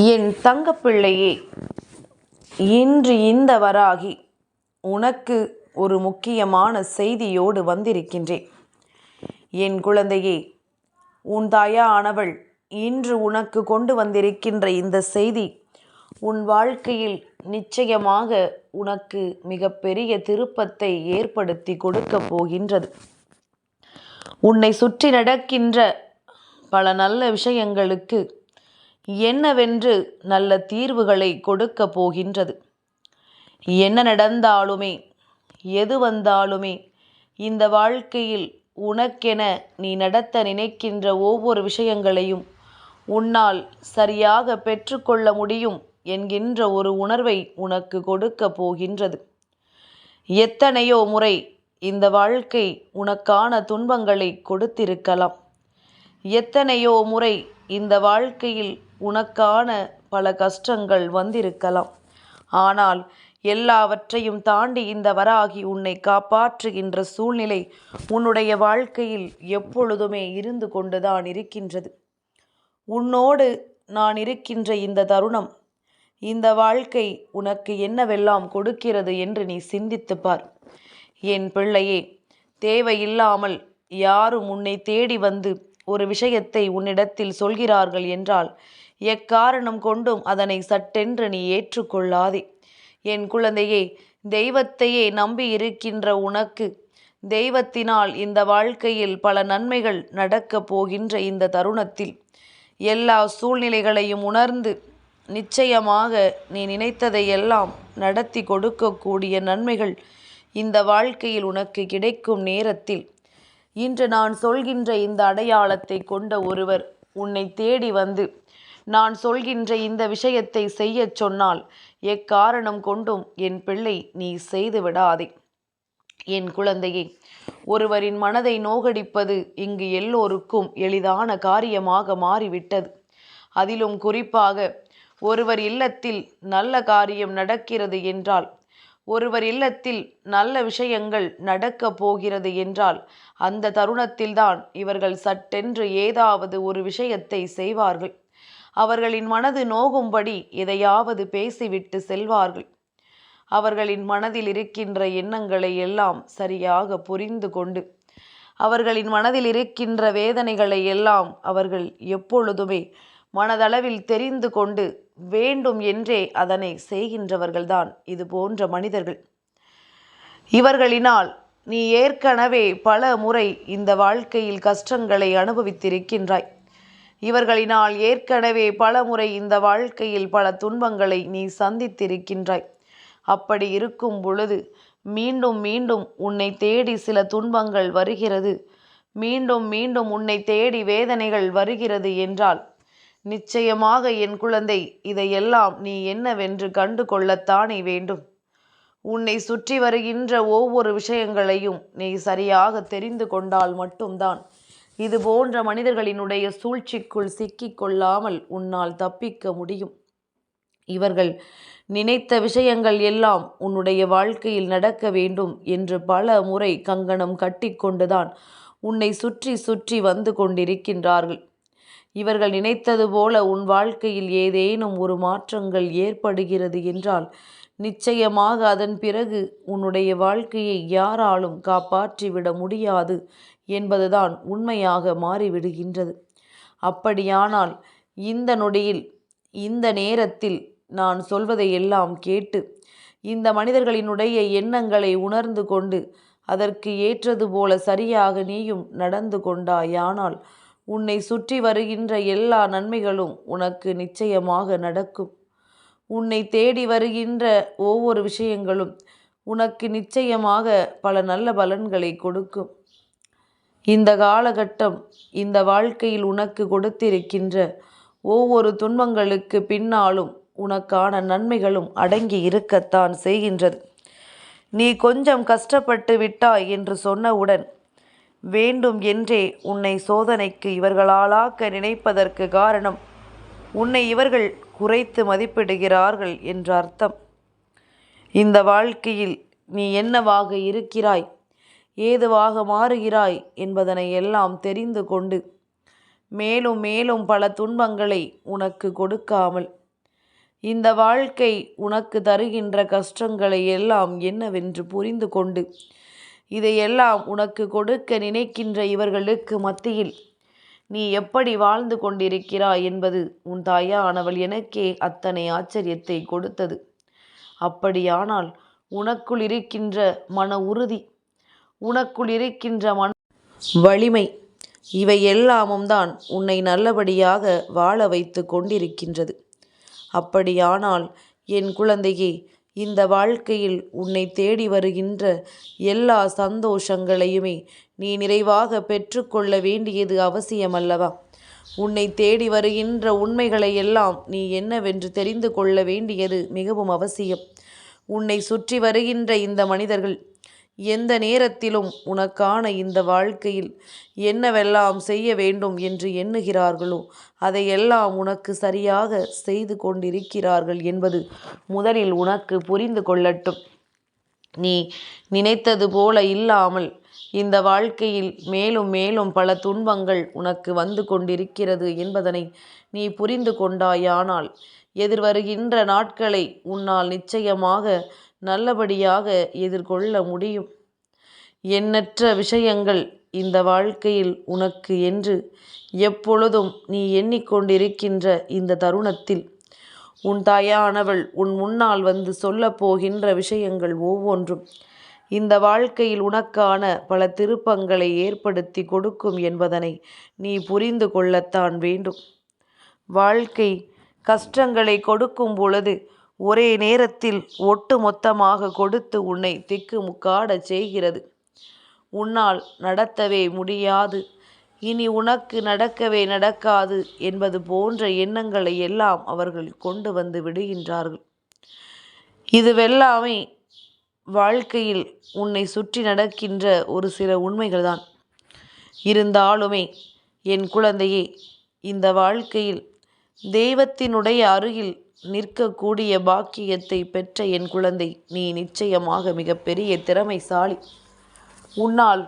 என் தங்கப்பிள்ளையே, இன்று இந்த வராகி உனக்கு ஒரு முக்கியமான செய்தியோடு வந்திருக்கின்றேன். என் குழந்தையே, உன் தாயானவள் இன்று உனக்கு கொண்டு வந்திருக்கின்ற இந்த செய்தி உன் வாழ்க்கையில் நிச்சயமாக உனக்கு மிகப்பெரிய திருப்பத்தை ஏற்படுத்தி கொடுக்க போகின்றது. உன்னை சுற்றி நடக்கின்ற பல நல்ல விஷயங்களுக்கு என்னவென்று நல்ல தீர்வுகளை கொடுக்க போகின்றது. என்ன நடந்தாலுமே, எது வந்தாலுமே, இந்த வாழ்க்கையில் உனக்கென நீ நடத்த நினைக்கின்ற ஒவ்வொரு விஷயங்களையும் உன்னால் சரியாக பெற்றுக்கொள்ள முடியும் என்கின்ற ஒரு உணர்வை உனக்கு கொடுக்க போகின்றது. எத்தனையோ முறை இந்த வாழ்க்கை உனக்கான துன்பங்களை கொடுத்திருக்கலாம். எத்தனையோ முறை இந்த வாழ்க்கையில் உனக்கான பல கஷ்டங்கள் வந்திருக்கலாம். ஆனால் எல்லாவற்றையும் தாண்டி இந்த வராகி உன்னை காப்பாற்றுகின்ற சூழ்நிலை உன்னுடைய வாழ்க்கையில் எப்பொழுதுமே இருந்து கொண்டுதான் இருக்கின்றது. உன்னோடு நான் இருக்கின்ற இந்த தருணம், இந்த வாழ்க்கை உனக்கு என்னவெல்லாம் கொடுக்கிறது என்று நீ சிந்தித்து பார். என் பிள்ளையே, தேவையில்லாமல் யாரும் உன்னை தேடி வந்து ஒரு விஷயத்தை உன்னிடத்தில் சொல்கிறார்கள் என்றால் எக்காரணம் கொண்டும் அதனை சட்டென்று நீ ஏற்றுக்கொள்ளாதே. என் குழந்தையே, தெய்வத்தையே நம்பி இருக்கின்ற உனக்கு தெய்வத்தினால் இந்த வாழ்க்கையில் பல நன்மைகள் நடக்கப் போகின்ற இந்த தருணத்தில் எல்லா சூழ்நிலைகளையும் உணர்ந்து நிச்சயமாக நீ நினைத்ததையெல்லாம் நடத்தி கொடுக்கக்கூடிய நன்மைகள் இந்த வாழ்க்கையில் உனக்கு கிடைக்கும் நேரத்தில் இன்று நான் சொல்கின்ற இந்த அடையாளத்தை கொண்ட ஒருவர் உன்னை தேடி வந்து நான் சொல்கின்ற இந்த விஷயத்தை செய்யச் சொன்னால் எக்காரணம் கொண்டும் என் பிள்ளை நீ செய்து விடாதே. என் குழந்தையே, ஒருவரின் மனதை நோகடிப்பது இங்கு எல்லோருக்கும் எளிதான காரியமாக மாறிவிட்டது. அதிலும் குறிப்பாக ஒருவர் இல்லத்தில் நல்ல காரியம் நடக்கிறது என்றால், ஒருவர் இல்லத்தில் நல்ல விஷயங்கள் நடக்கப் போகிறது என்றால் அந்த தருணத்தில்தான் இவர்கள் சட்டென்று ஏதாவது ஒரு விஷயத்தை செய்வார்கள். அவர்களின் மனது நோகும்படி எதையாவது பேசிவிட்டு செல்வார்கள். அவர்களின் மனதில் இருக்கின்ற எண்ணங்களை எல்லாம் சரியாக புரிந்து கொண்டு அவர்களின் மனதில் இருக்கின்ற வேதனைகளை எல்லாம் அவர்கள் எப்பொழுதுமே மனதளவில் தெரிந்து கொண்டு வேண்டும் என்றே அதனை செய்கின்றவர்கள்தான் இது போன்ற மனிதர்கள். இவர்களினால் நீ ஏற்கனவே பல முறை இந்த வாழ்க்கையில் கஷ்டங்களை அனுபவித்திருக்கின்றாய். இவர்களினால் ஏற்கனவே பல முறை இந்த வாழ்க்கையில் பல துன்பங்களை நீ சந்தித்திருக்கின்றாய். அப்படி இருக்கும் பொழுது மீண்டும் மீண்டும் உன்னை தேடி சில துன்பங்கள் வருகிறது, மீண்டும் மீண்டும் உன்னை தேடி வேதனைகள் வருகிறது என்றால் நிச்சயமாக என் குழந்தை, இதையெல்லாம் நீ என்னவென்று கண்டு கொள்ளத்தானே வேண்டும். உன்னை சுற்றி வருகின்ற ஒவ்வொரு விஷயங்களையும் நீ சரியாக தெரிந்து கொண்டால் மட்டும்தான் இது போன்ற மனிதர்களினுடைய சூழ்ச்சிக்குள் சிக்கிக் கொள்ளாமல் உன்னால் தப்பிக்க முடியும். இவர்கள் நினைத்த விஷயங்கள் எல்லாம் உன்னுடைய வாழ்க்கையில் நடக்க வேண்டும் என்று பல முறை கங்கணம் கட்டிக்கொண்டுதான் உன்னை சுற்றி சுற்றி வந்து கொண்டிருக்கின்றார்கள். இவர்கள் நினைத்தது போல உன் வாழ்க்கையில் ஏதேனும் ஒரு மாற்றங்கள் ஏற்படுகிறது என்றால் நிச்சயமாக அதன் பிறகு உன்னுடைய வாழ்க்கையை யாராலும் காப்பாற்றிவிட முடியாது என்பதுதான் உண்மையாக மாறிவிடுகின்றது. அப்படியானால் இந்த நொடியில், இந்த நேரத்தில் நான் சொல்வதை எல்லாம் கேட்டு இந்த மனிதர்களினுடைய எண்ணங்களை உணர்ந்து கொண்டு அதற்கு ஏற்றது போல சரியாக நீயும் நடந்து கொண்டாயானால் உன்னை சுற்றி வருகின்ற எல்லா நன்மைகளும் உனக்கு நிச்சயமாக நடக்கும். உன்னை தேடி வருகின்ற ஒவ்வொரு விஷயங்களும் உனக்கு நிச்சயமாக பல நல்ல பலன்களை கொடுக்கும். இந்த காலகட்டம் இந்த வாழ்க்கையில் உனக்கு கொடுத்திருக்கின்ற ஒவ்வொரு துன்பங்களுக்கு பின்னாலும் உனக்கான நன்மைகளும் அடங்கி இருக்கத்தான் செய்கின்றது. நீ கொஞ்சம் கஷ்டப்பட்டு விட்டாய் என்று சொன்னவுடன் வேண்டும் என்றே உன்னை சோதனைக்கு இவர்களாலாக்க நினைப்பதற்கு காரணம் உன்னை இவர்கள் குறைத்து மதிப்பிடுகிறார்கள் என்ற அர்த்தம். இந்த வாழ்க்கையில் நீ என்னவாக இருக்கிறாய், ஏதுவாக மாறுகிறாய் என்பதனை எல்லாம் தெரிந்து கொண்டு மேலும் மேலும் பல துன்பங்களை உனக்கு கொடுக்காமல் இந்த வாழ்க்கை உனக்கு தருகின்ற கஷ்டங்களை எல்லாம் என்னவென்று புரிந்து கொண்டு இதையெல்லாம் உனக்கு கொடுக்க நினைக்கின்ற இவர்களுக்கு மத்தியில் நீ எப்படி வாழ்ந்து கொண்டிருக்கிறாய் என்பது உன் தாயானவள் எனக்கே அத்தனை ஆச்சரியத்தை கொடுத்தது. அப்படியானால் உனக்குள் இருக்கின்ற மன உறுதி, உனக்குள் இருக்கின்ற மன வலிமை, இவை எல்லாமும் தான் உன்னை நல்லபடியாக வாழ வைத்து கொண்டிருக்கின்றது. அப்படியானால் என் குழந்தையே, இந்த வாழ்க்கையில் உன்னை தேடி வருகின்ற எல்லா சந்தோஷங்களையுமே நீ நிறைவாக பெற்றுக்கொள்ள வேண்டியது அவசியமல்லவா? உன்னை தேடி வருகின்ற உண்மைகளை எல்லாம் நீ என்னவென்று தெரிந்து கொள்ள வேண்டியது மிகவும் அவசியம். உன்னை சுற்றி வருகின்ற இந்த மனிதர்கள் எந்த நேரத்திலும் உனக்கான இந்த வாழ்க்கையில் என்னவெல்லாம் செய்ய வேண்டும் என்று எண்ணுகிறார்களோ அதையெல்லாம் உனக்கு சரியாக செய்து கொண்டிருக்கிறார்கள் என்பது முதலில் உனக்கு புரிந்து கொள்ளட்டும். நீ நினைத்தது போல இல்லாமல் இந்த வாழ்க்கையில் மேலும் மேலும் பல துன்பங்கள் உனக்கு வந்து கொண்டிருக்கிறது என்பதனை நீ புரிந்து கொண்டாயானால் எதிர்வருகின்ற நாட்களை உன்னால் நிச்சயமாக நல்லபடியாக எதிர்கொள்ள முடியும். எண்ணற்ற விஷயங்கள் இந்த வாழ்க்கையில் உனக்கு என்று எப்பொழுதும் நீ எண்ணிக்கொண்டிருக்கின்ற இந்த தருணத்தில் உன் தாயானவள் உன் முன்னால் வந்து சொல்லப் போகின்ற விஷயங்கள் ஒவ்வொன்றும் இந்த வாழ்க்கையில் உனக்கான பல திருப்பங்களை ஏற்படுத்தி கொடுக்கும் என்பதனை நீ புரிந்து கொள்ளத்தான் வேண்டும். வாழ்க்கை கஷ்டங்களை கொடுக்கும் பொழுது ஒரே நேரத்தில் ஒட்டு மொத்தமாக கொடுத்து உன்னை திக்குமுக்காடச் செய்கிறது. உன்னால் நடத்தவே முடியாது, இனி உனக்கு நடக்கவே நடக்காது என்பது போன்ற எண்ணங்களை எல்லாம் அவர்கள் கொண்டு வந்து விடுகின்றார்கள். இதுவெல்லாமே வாழ்க்கையில் உன்னை சுற்றி நடக்கின்ற ஒரு சில உண்மைகள்தான். இருந்தாலுமே என் குழந்தையே, இந்த வாழ்க்கையில் தெய்வத்தினுடைய அருகில் நிற்கக்கூடிய பாக்கியத்தை பெற்ற என் குழந்தை, நீ நிச்சயமாக மிகப்பெரிய திறமைசாலி. உன்னால்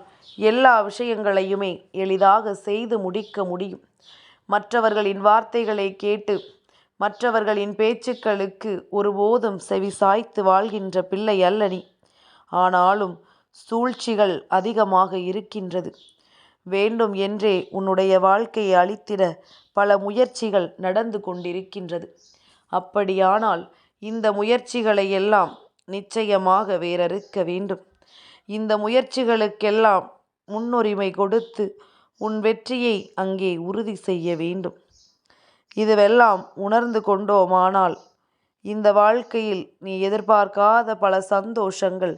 எல்லா விஷயங்களையுமே எளிதாக செய்து முடிக்க முடியும். மற்றவர்களின் வார்த்தைகளை கேட்டு மற்றவர்களின் பேச்சுக்களுக்கு ஒருபோதும் செவி சாய்த்து வாழ்கின்ற பிள்ளை அல்ல நீ. ஆனாலும் சூழ்ச்சிகள் அதிகமாக இருக்கின்றது. வேண்டும் என்றே உன்னுடைய வாழ்க்கையை அழித்திட பல முயற்சிகள் நடந்து கொண்டிருக்கின்றது. அப்படியானால் இந்த முயற்சிகளை எல்லாம் நிச்சயமாக வேறறுக்க வேண்டும். இந்த முயற்சிகளுக்கெல்லாம் முன்னுரிமை கொடுத்து உன் வெற்றியை அங்கே உறுதி செய்ய வேண்டும். இதுவெல்லாம் உணர்ந்து கொண்டோமானால் இந்த வாழ்க்கையில் நீ எதிர்பார்க்காத பல சந்தோஷங்கள்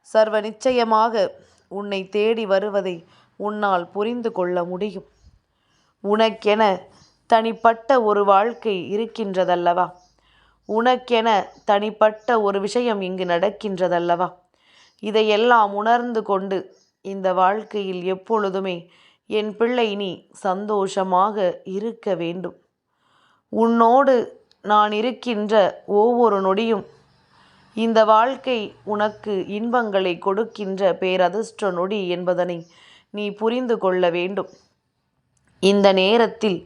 சர்வ நிச்சயமாக உன்னை தேடி வருவதை உன்னால் புரிந்து கொள்ள முடியும். உனக்கென தனிப்பட்ட ஒரு வாழ்க்கை இருக்கின்றதல்லவா? உனக்கென தனிப்பட்ட ஒரு விஷயம் இங்கு நடக்கின்றதல்லவா? இதையெல்லாம் உணர்ந்து கொண்டு இந்த வாழ்க்கையில் எப்பொழுதுமே என் பிள்ளை நீ சந்தோஷமாக இருக்க வேண்டும். உன்னோடு நான் இருக்கின்ற ஒவ்வொரு நொடியும் இந்த வாழ்க்கை உனக்கு இன்பங்களை கொடுக்கின்ற பேரதிர்ஷ்ட நொடி என்பதனை நீ புரிந்து கொள்ள வேண்டும். இந்த நேரத்தில்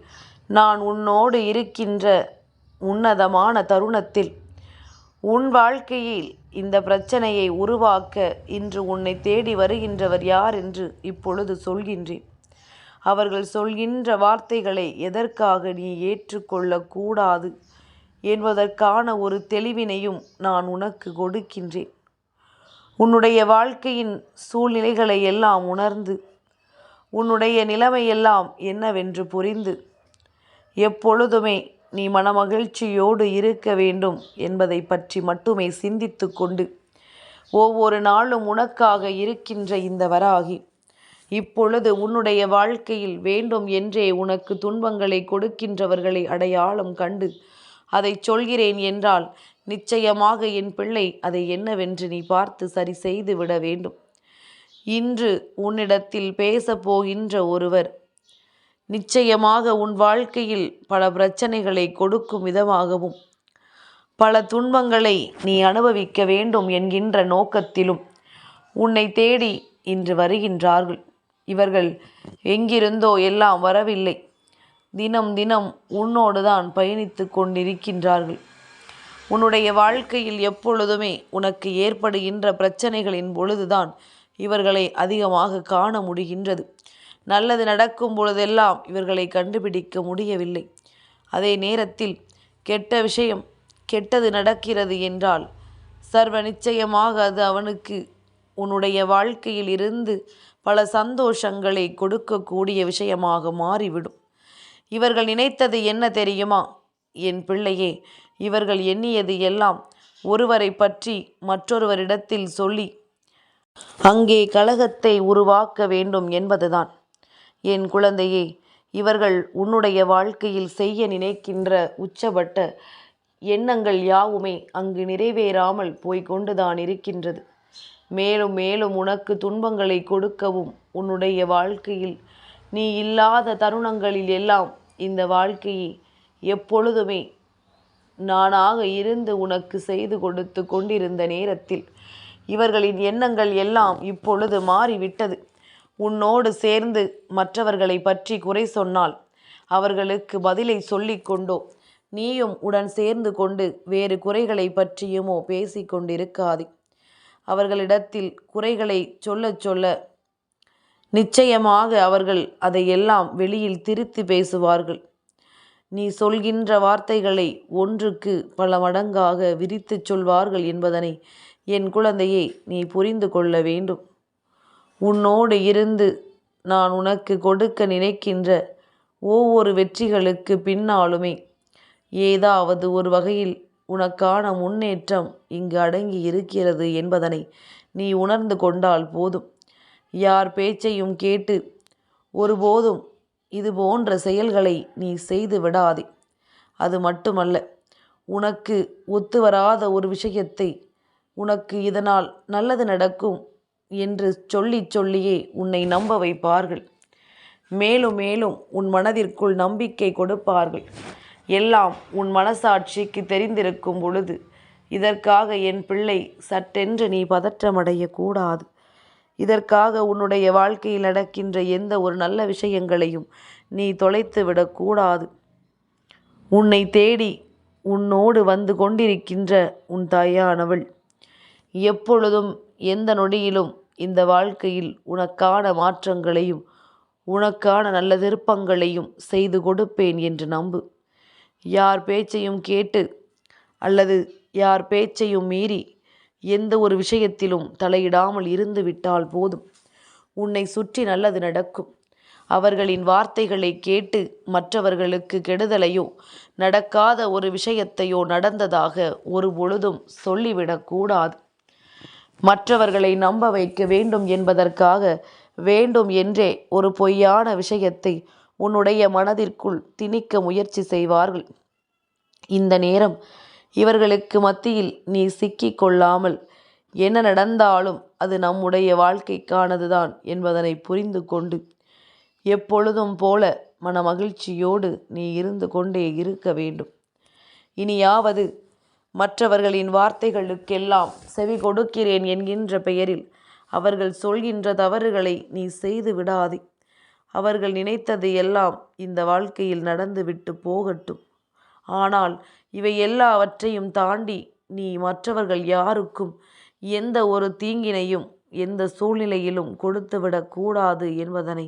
நான் உன்னோடு இருக்கின்ற உன்னதமான தருணத்தில் உன் வாழ்க்கையில் இந்த பிரச்சனையை உருவாக்க இன்று உன்னை தேடி வருகின்றவர் யார் என்று இப்பொழுது சொல்கின்றேன். அவர்கள் சொல்கின்ற வார்த்தைகளை எதற்காக நீ ஏற்றுக்கொள்ளக்கூடாது என்பதற்கான ஒரு தெளிவினையும் நான் உனக்கு கொடுக்கின்றேன். உன்னுடைய வாழ்க்கையின் சூழ்நிலைகளை எல்லாம் உணர்ந்து உன்னுடைய நிலைமையெல்லாம் என்னவென்று புரிந்து எப்பொழுதுமே நீ மனமகிழ்ச்சியோடு இருக்க வேண்டும் என்பதை பற்றி மட்டுமே சிந்தித்து கொண்டு ஒவ்வொரு நாளும் உனக்காக இருக்கின்ற இந்த வராகி இப்பொழுது உன்னுடைய வாழ்க்கையில் வேண்டும் என்றே உனக்கு துன்பங்களை கொடுக்கின்றவர்களை அடையாளம் கண்டு அதை சொல்கிறேன் என்றால் நிச்சயமாக என் பிள்ளை அதை என்னவென்று நீ பார்த்து சரி செய்து விட வேண்டும். இன்று உன்னிடத்தில் பேசப் போகின்ற ஒருவர் நிச்சயமாக உன் வாழ்க்கையில் பல பிரச்சனைகளை கொடுக்கும் விதமாகவும் பல துன்பங்களை நீ அனுபவிக்க வேண்டும் என்கின்ற நோக்கத்திலும் உன்னை தேடி இன்று வருகின்றார்கள். இவர்கள் எங்கிருந்தோ எல்லாம் வரவில்லை, தினம் தினம் உன்னோடு தான் பயணித்து கொண்டிருக்கின்றார்கள். உன்னுடைய வாழ்க்கையில் எப்பொழுதுமே உனக்கு ஏற்படுகின்ற பிரச்சனைகளின் பொழுதுதான் இவர்களை அதிகமாக காண முடிகின்றது. நல்லது நடக்கும் பொழுதெல்லாம் இவர்களை கண்டுபிடிக்க முடியவில்லை. அதே நேரத்தில் கெட்ட விஷயம் கெட்டது நடக்கிறது என்றால் சர்வ நிச்சயமாக அது அவனுக்கு உன்னுடைய வாழ்க்கையில் இருந்து பல சந்தோஷங்களை கொடுக்கக்கூடிய விஷயமாக மாறிவிடும். இவர்கள் நினைத்தது என்ன தெரியுமா? என் பிள்ளையே, இவர்கள் எண்ணியது எல்லாம் ஒருவரை பற்றி மற்றொருவரிடத்தில் சொல்லி அங்கே கலகத்தை உருவாக்க வேண்டும் என்பதுதான். என் குழந்தையே, இவர்கள் உன்னுடைய வாழ்க்கையில் செய்ய நினைக்கின்ற உச்சபட்ட எண்ணங்கள் யாவுமே அங்கு நிறைவேறாமல் போய்கொண்டுதான் இருக்கின்றது. மேலும் மேலும் உனக்கு துன்பங்களை கொடுக்கவும் உன்னுடைய வாழ்க்கையில் நீ இல்லாத தருணங்களில் எல்லாம் இந்த வாழ்க்கையை எப்பொழுதுமே நானாக இருந்து உனக்கு செய்து கொடுத்து கொண்டிருந்த நேரத்தில் இவர்களின் எண்ணங்கள் எல்லாம் இப்பொழுது மாறிவிட்டது. உன்னோடு சேர்ந்து மற்றவர்களை பற்றி குறை சொன்னால் அவர்களுக்கு பதிலை சொல்லிக்கொண்டோ நீயும் உடன் சேர்ந்து கொண்டு வேறு குறைகளை பற்றியுமோ பேசிக்கொண்டிருக்காதே. அவர்களிடத்தில் குறைகளை சொல்ல சொல்ல நிச்சயமாக அவர்கள் அதையெல்லாம் வெளியில் திருத்தி பேசுவார்கள். நீ சொல்கின்ற வார்த்தைகளை ஒன்றுக்கு பல மடங்காக விரித்து சொல்வார்கள் என்பதனை என் குழந்தையை நீ புரிந்து கொள்ள வேண்டும். உன்னோடு இருந்து நான் உனக்கு கொடுக்க நினைக்கின்ற ஒவ்வொரு வெற்றிகளுக்கு பின்னாலுமே ஏதாவது ஒரு வகையில் உனக்கான முன்னேற்றம் இங்கு அடங்கி இருக்கிறது என்பதனை நீ உணர்ந்து கொண்டால் போதும். யார் பேச்சையும் கேட்டு ஒருபோதும் இது போன்ற செயல்களை நீ செய்து விடாதே. அது மட்டுமல்ல, உனக்கு ஒத்து வராத ஒரு விஷயத்தை உனக்கு இதனால் நல்லது நடக்கும் என்று சொல்லியே உன்னை நம்ப வைப்பார்கள். மேலும் மேலும் உன் மனதிற்குள் நம்பிக்கை கொடுப்பார்கள். எல்லாம் உன் மனசாட்சிக்கு தெரிந்திருக்கும் பொழுது இதற்காக என் பிள்ளை சட்டென்று நீ பதற்றமடைய கூடாது. இதற்காக உன்னுடைய வாழ்க்கையில் நடக்கின்ற எந்த ஒரு நல்ல விஷயங்களையும் நீ தொலைத்து விடக்கூடாது. உன்னை தேடி உன்னோடு வந்து கொண்டிருக்கின்ற உன் தாயானவள் எப்பொழுதும் எந்த நொடியிலும் இந்த வாழ்க்கையில் உனக்கான மாற்றங்களையும் உனக்கான நல்ல திருப்பங்களையும் செய்து கொடுப்பேன் என்று நம்பு. யார் பேச்சையும் கேட்டு அல்லது யார் பேச்சையும் மீறி எந்த ஒரு விஷயத்திலும் தலையிடாமல் இருந்து விட்டால் போதும். உன்னை சுற்றி நல்லது நடக்கும். அவர்களின் வார்த்தைகளை கேட்டு மற்றவர்களுக்கு கெடுதலையோ நடக்காத ஒரு விஷயத்தையோ நடந்ததாக ஒரு பொழுதும் சொல்லிவிடக்கூடாது. மற்றவர்களை நம்ப வைக்க வேண்டும் என்பதற்காக வேண்டும் என்றே ஒரு பொய்யான விஷயத்தை உன்னுடைய மனதிற்குள் திணிக்க முயற்சி செய்வார்கள். இந்த நேரம் இவர்களுக்கு மத்தியில் நீ சிக்கிக் கொள்ளாமல் என்ன நடந்தாலும் அது நம்முடைய வாழ்க்கைக்கானதுதான் என்பதனை புரிந்து கொண்டு எப்பொழுதும் போல மன மகிழ்ச்சியோடு நீ இருந்து கொண்டே இருக்க வேண்டும். இனியாவது மற்றவர்களின் வார்த்தைகளுக்கெல்லாம் செவி கொடுக்கிறேன் என்கின்ற பெயரில் அவர்கள் சொல்கின்ற தவறுகளை நீ செய்து விடாதே. அவர்கள் நினைத்தது எல்லாம் இந்த வாழ்க்கையில் நடந்துவிட்டு போகட்டும். ஆனால் இவை எல்லாவற்றையும் தாண்டி நீ மற்றவர்கள் யாருக்கும் எந்த ஒரு தீங்கினையும் எந்த சூழ்நிலையிலும் கொடுத்துவிடக்கூடாது என்பதனை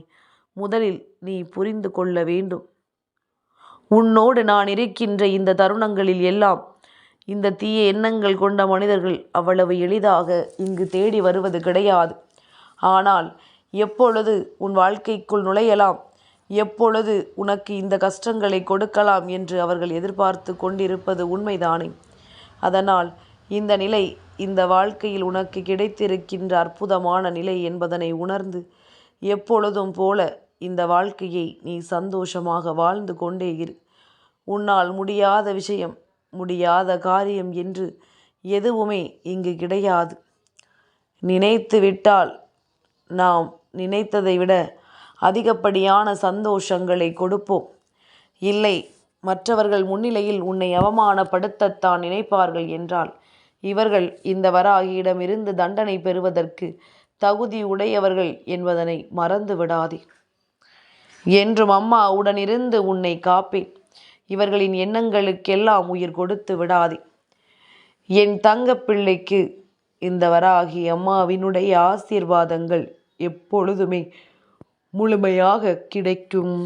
முதலில் நீ புரிந்து கொள்ள வேண்டும். உன்னோடு நான் இருக்கின்ற இந்த தருணங்களில் எல்லாம் இந்த தீய எண்ணங்கள் கொண்ட மனிதர்கள் அவ்வளவு எளிதாக இங்கு தேடி வருவது கிடையாது. ஆனால் எப்பொழுது உன் வாழ்க்கைக்குள் நுழையலாம், எப்பொழுது உனக்கு இந்த கஷ்டங்களை கொடுக்கலாம் என்று அவர்கள் எதிர்பார்த்து கொண்டிருப்பது உண்மைதானே. அதனால் இந்த நிலை இந்த வாழ்க்கையில் உனக்கு கிடைத்திருக்கின்ற அற்புதமான நிலை என்பதனை உணர்ந்து எப்பொழுதும் போல இந்த வாழ்க்கையை நீ சந்தோஷமாக வாழ்ந்து கொண்டே இரு. உன்னால் முடியாத விஷயம், முடியாத காரியம் என்று எதுவுமே இங்கு கிடையாது. நினைத்து விட்டால் நாம் நினைத்ததை விட அதிகப்படியான சந்தோஷங்களை கொடுப்போம். இல்லை, மற்றவர்கள் முன்னிலையில் உன்னை அவமானப்படுத்தத்தான் நினைப்பார்கள் என்றால் இவர்கள் இந்த வராகியிடமிருந்து தண்டனை பெறுவதற்கு தகுதி உடையவர்கள் என்பதனை மறந்து விடாதே. என்றும் அம்மா உடனிருந்து உன்னை காப்பேன். இவர்களின் எண்ணங்களுக்கெல்லாம் உயிர் கொடுத்து விடாதே. என் தங்கப்பிள்ளைக்கு இந்த வராகி அம்மாவினுடைய ஆசீர்வாதங்கள் எப்பொழுதுமே முழுமையாக கிடைக்கும்.